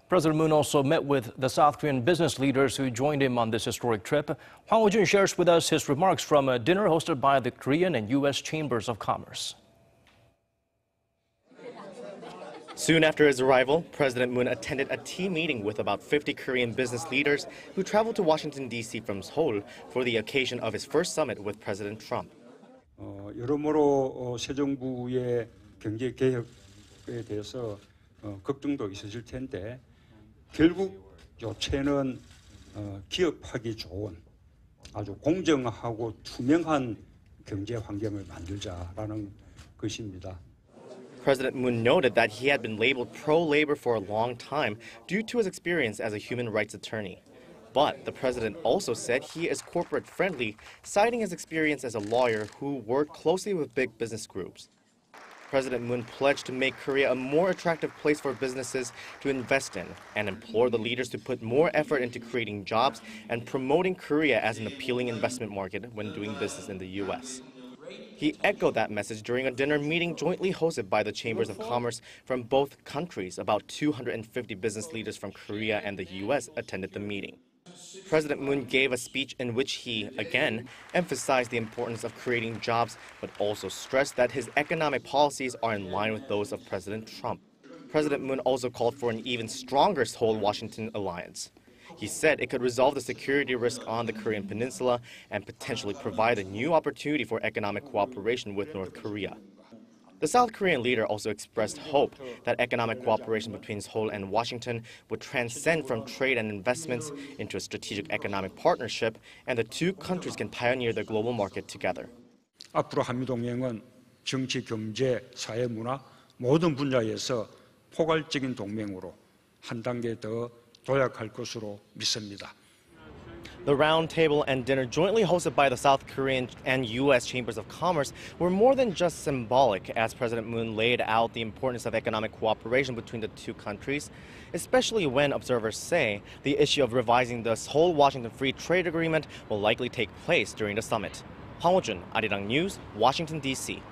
President Moon also met with the South Korean business leaders who joined him on this historic trip. Hwang Ho-jun shares with us his remarks from a dinner hosted by the Korean and U.S. Chambers of Commerce. Soon after his arrival, President Moon attended a tea meeting with about 50 Korean business leaders who traveled to Washington, D.C. from Seoul for the occasion of his first summit with President Trump. 여러모로 새 정부의 경제 개혁에 대해서 걱정도 있으실 텐데 결국 요체는 기업하기 좋은 아주 공정하고 투명한 경제 환경을 만들자라는 것입니다. President Moon noted that he had been labeled pro-labor for a long time due to his experience as a human rights attorney. But the president also said he is corporate-friendly, citing his experience as a lawyer who worked closely with big business groups. President Moon pledged to make Korea a more attractive place for businesses to invest in and implored the leaders to put more effort into creating jobs and promoting Korea as an appealing investment market when doing business in the U.S. He echoed that message during a dinner meeting jointly hosted by the Chambers of Commerce from both countries. About 250 business leaders from Korea and the U.S. attended the meeting. President Moon gave a speech in which he, again, emphasized the importance of creating jobs, but also stressed that his economic policies are in line with those of President Trump. President Moon also called for an even stronger Seoul-Washington alliance. He said it could resolve the security risk on the Korean peninsula and potentially provide a new opportunity for economic cooperation with North Korea. The South Korean leader also expressed hope that economic cooperation between Seoul and Washington would transcend from trade and investments into a strategic economic partnership, and the two countries can pioneer the global market together. 앞으로 한미동맹은 정치, 경제, 사회, 문화 모든 분야에서 포괄적인 동맹으로 한 단계 더 도약할 것으로 믿습니다. The roundtable and dinner jointly hosted by the South Korean and U.S. Chambers of Commerce were more than just symbolic, as President Moon laid out the importance of economic cooperation between the two countries, especially when observers say the issue of revising the Seoul-Washington Free Trade Agreement will likely take place during the summit. Hwang Ho-jun, Arirang News, Washington, D.C.